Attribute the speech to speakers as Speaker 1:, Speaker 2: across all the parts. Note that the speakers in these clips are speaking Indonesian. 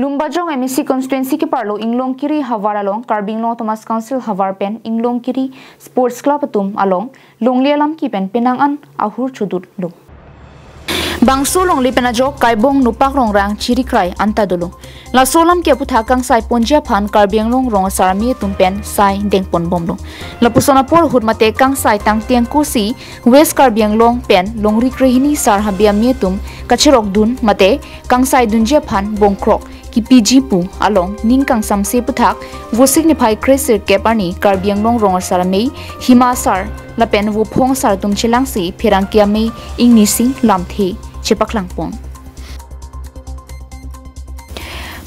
Speaker 1: Lumbajong MEC constituency ke parlo Inglong Kiri Havar along Karbinglong Thomas Council Havar pen Inglong Kiri Sports Club atum along Longlialam ki pen penangan ahur chudut lo. Bangso long li penajok kaibong nupak rong rang chiri krai anta dulu. La solam ke puthakang sai ponja phan Karbinglong rong sarami tumpen sai dengpon bomlo. La pusona por hut mate kang sai tang tiang kusi West Karbinglong pen longri krehini sar habia mietum kachirok dun mate kang sai dunja phan bongkrok ki PG pu along ningkang samse puthak wo signify crescer keparni Karbinglong rong sarami himasar la pen wo phong sar tum chilang si phirang kiame ingnisi lamthi chipaklang pong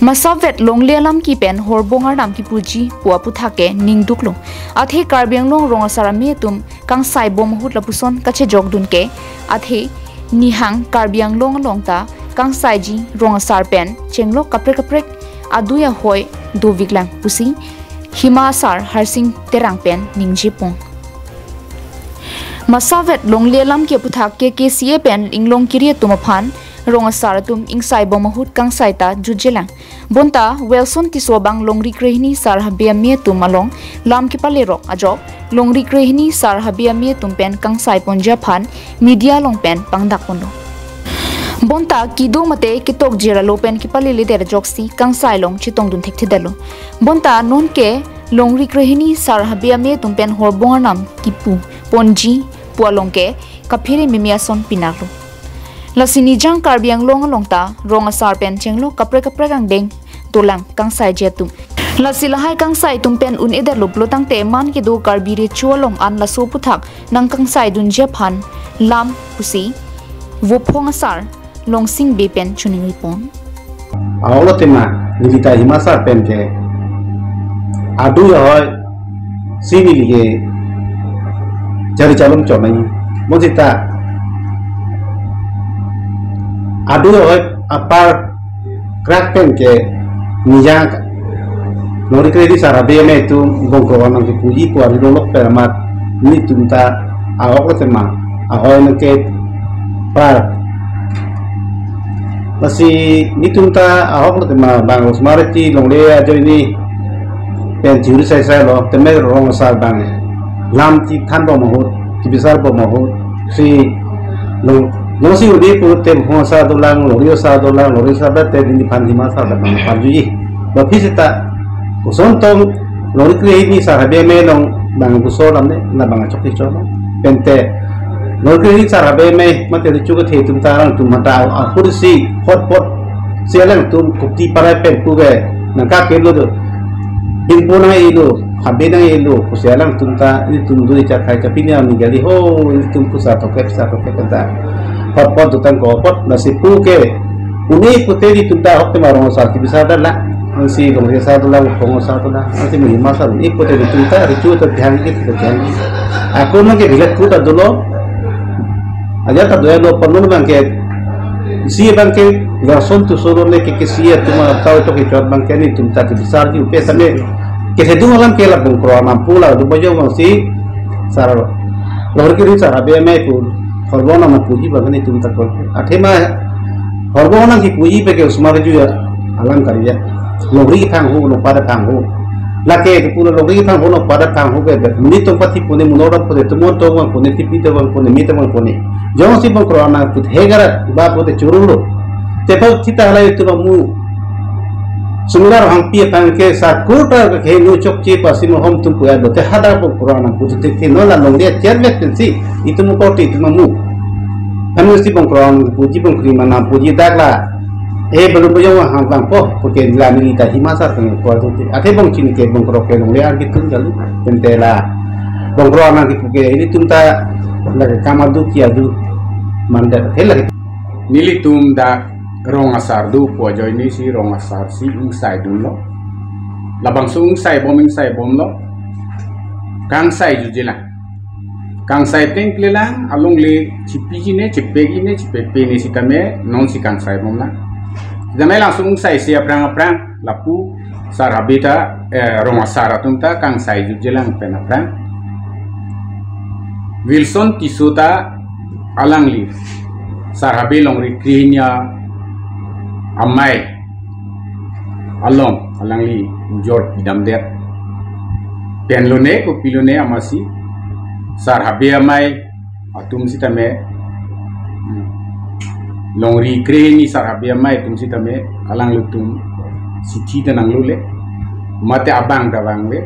Speaker 1: Masavet longlialam ki pen horbongar nam ki puji puwa puthake ningduklo athe Karbinglong rong sarami tum kang sai bom hut lapuson kache jogdun ke athe nihang Karbinglong longta kang saiji rong sar pen chenglo kaprek aduya hoi do viglang pusi hima sar harsing terang pen ningji pong Masavet longlialam ke puthak ke KCA pen Inglong Kiri tumaphan rong sar tum ingsai bomahut kang saita jujelang bonta Wilson tisobang longri krehni sar habia me tum along lam ki palerok ajok longri krehni sar habia me tum pen kang sai ponja phan media long pen pangdak pondo bonta kido mate kitok jira lo pen ki palili der joksi kang sai long chitong dun thek thidalo bonta non ke longri krehni sar habia me tum pen horbongar nam kipu ponji pualong ke kaphiri mimiason pinaklo lasini jang Karbinglong longta rong asar pen chenglo kapre kang deng tolang kang sai jetum lasilahai kang sai tumpen un eder luplo tang te man ke do karbire chualong an la so puthak nang kang sai dun je phan lam pusi wo phong asar long sing be pen chuning ripon
Speaker 2: awlo tema nilita himasar pen ke adu hoy sini lige jari calon chomai mojita adu hoy apar crack pen ke nijang nori kredi sarabe me tu bongko nang ki puji pu adu lok peramat ni tumta awok tema ahoy ke par masih ni tumta ahok tema bang usmarati longle ajo ini pen juri sai lo teme rong sar bang lam ti than bo mohut ti bisar bo mohut si lo Nosi udi purute bhonsa dolang lori sa bate dini pandima sa bang panjuji bapi sita usontong lori krehini sa habe me long bang busolam ne na bang chokti cholo pente lori krehini sa habe me mate richu ke the tum tarang tum mata ahursi hot selang tum kupti para pen puge nangka kelo do impona ilu habena ilu kuselang tum ta ini tum duri cha khai cha pinya ni gali ho ini tum pusa toke kata pot tutang ko pot nasi puke uni puteri tunda hokte marong sa ti bisa dala si gong sa dala ko sa dala anti mi masa ni puteri tunda ricu to dhyan ki aku no ke bilat ku ta dolo aja ta doya lo pernun bangke si bangke gason tu soro ne ke si tuma tau to ke chot bangke ni tumta ti bisa ki upe same ke hedu malam ke la bung pro mampu la du bajo si saralo lor ki ri sara be me pu horbona ma puji bagani tum tak athema horbona ki puji pe ke usmar ju alam kariya logri ki thang hu no pada thang hu lake ke pura logri ki thang hu no pada thang hu ke ni to pati pune munora pune tumo to ma pune tipi to bang pune mita bang pune jong si bang corona put hegara ba pute churulo te pa kita halai tu mu sungar hang pi tang ke sa kurta ke no chok chi pasi mo hom tum puya do te hada po corona put te no la longria chervet tensi itu mu ko ti mu anu si bang corona puji bang krima na puji dagla belum punya hang bang po porque la ni ta himasar ke ko to ate bang chin ke bang kro ke longria ki tun jali tentela bang corona ki puke ini tum ta la kamadu ki adu manda hela
Speaker 3: nili tum da rong asar du po joy ni si rong asar si insai dun lo labang sung sai bom lo kang sai ju jela kang sai teng klelang along le chipi ne chipegi ne chipepe ni si kame non si kang sai bom na dame langsung sai si aprang lapu sar habita rong asar atumta kang sai ju jela pen aprang Wilson tisuta alang li sar habi long ri krinya amai along alangli jor pidam det pen lone ko pilone amasi sar habia mai atum sitame longri kreni sar habia mai tum sitame alang lutum siti tanang lule mate abang dawang le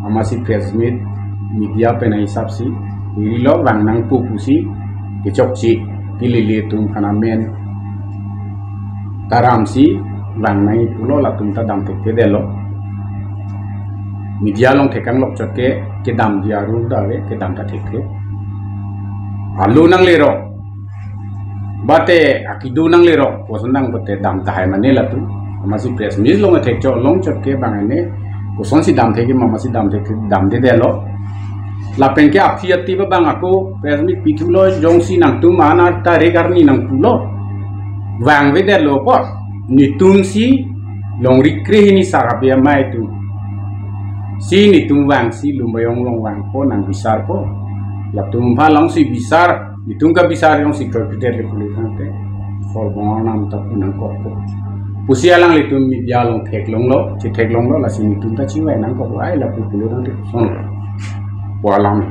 Speaker 3: amasi press meet media pena hisap si ilo wang nang pupusi kecok si kilili tum kanamen taram si wang nai pulo latum ta dam tek delo media long tekang lok choke ke dam dia ru dawe ke dam ta tek alu nang lero bate akidu nang lero posondang bote dam ta hai mane latu amasi press meet long tek cho long choke bangane koson si dam tek mamasi dam tek dam de delo lapen ke afiati ba bang aku press meet pitulo jong si nang tu mana ta regarni nang pulo wang we delo po nitum si long rikre ni sarabia mai tu si nitum wang si lumbayong long wang po nang bisar po la tum pa long si bisar nitum ka bisar yung si computer le pulitan te for bong nam ta nang ko po pusia lang litum media long thek long lo chi thek long lo la si nitum ta chi wai nang ko ai la pulitan te son walam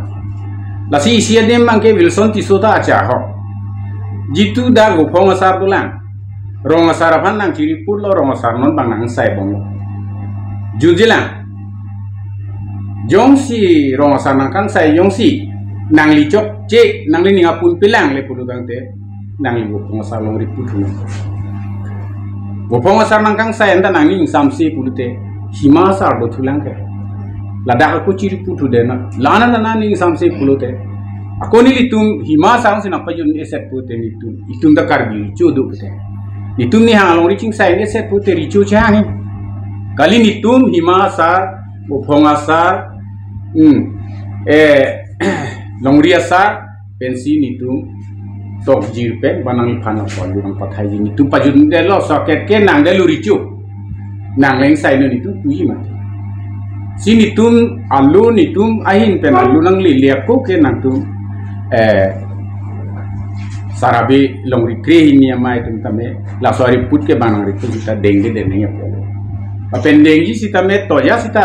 Speaker 3: la si isia dem mangke wilson ti sota acha ho jitu da go phong asar tulang rong asar phan nang chiri put lo rong asar non bang nang sai bom jujilang jong si rong asar nang kang sai jong si nang li chok che nang li ninga pun pilang le pulu tang te nang li go asar long ri put hu go asar nang kang sai anda nang ning sam si pulu te hima sar do thulang ke ladak ko chiri put hu de na lana na ning sam si pulu te ako ni litum hima sang sinapa jun eset put te itum da karbi chodu te nitum ni hang long reaching sai ni set put te richu chang kali nitum hima sar upong asar longri asar pensi nitum tok jirpe banang phana pol nang pathai ji nitum pajun de lo socket ke nang de lurichu nang leng sai no nitum pui ma si nitum alu nitum ahin pen alu nang li liak ko ke nang tum sarabe longri kre ni amai tum tame la sori put ke banang ri kita denge de ne apen dengi sita me toya sita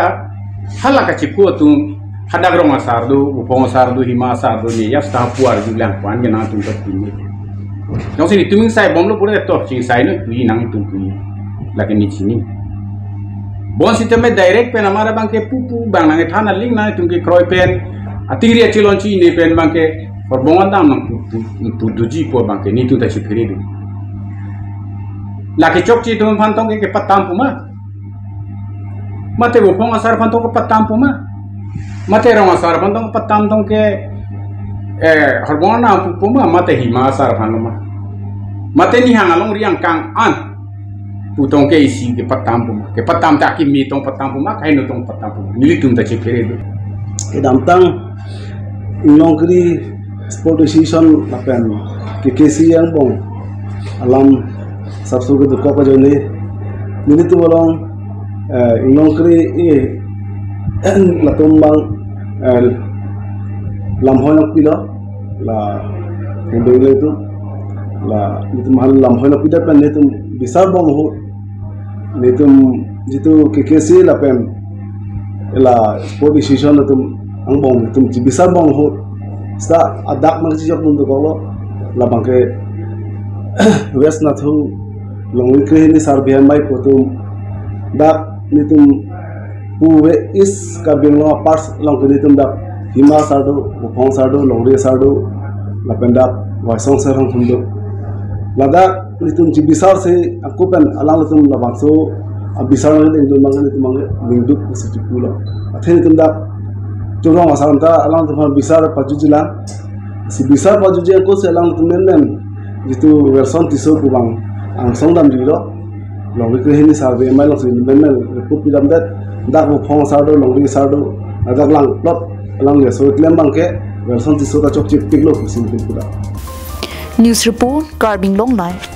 Speaker 3: halaka chipu tum hadag rong asar do upong asar do hima asar do ni ya sta puar julang kwan ke na tum ta pini jong sini tum sai bom lo pure to ching sai no pui nang tum pui lagi ni chini bon sita me direct pen amara bang ke pupu bang nang thana ling na tum ke kroi pen atingri achilon chi ni pen bang ke for bongan dam nang tu duji po bang ke ni tu ta chi phiri do lagi chok chi tum phan tong ke patam puma mate upong asar phan tong ke patam puma mate rong asar phan tong patam tong ke harbona puma mate hima asar phan ma mate ni hang along riang kang an putong ke isi ke patam ta ki mi tong patam puma kai no tong patam puma ni tum ta che phere do
Speaker 2: ke damtang inongkri sport association lapen ke kesi yang bong alam sabsu ke duka pa jone ni tu bolong inongkri latumbang lamhoy pila la ndole tu la itu mahal lamhoy pida pen itu besar bom ho itu jitu KKC la pen la sport association itu ang bom itu besar bom ho sta adak mang jok mundu ko la bangke west na thu longwi kre ni sarbian mai potum dak nitum puwe is kabingo parts long nitum dak hima sado upong sado longri sado la penda waisong serang hundo lada nitum jibisar se akupen alang nitum la bangso abisar ngi nitum mang nitum mang lingduk si pulo athe nitum dak turong asanta alang nitum bisar pajujila si bisar pajuje ko se alang nitum nen jitu version tiso kubang ang songdam dilo longri kre ni sarbe mai long sin men pupilam dat dak upong sado longri sado adak lang plot alang ya so klem bangke version tiso ta chok chip piglo sin pula
Speaker 1: News report Carbing Long Life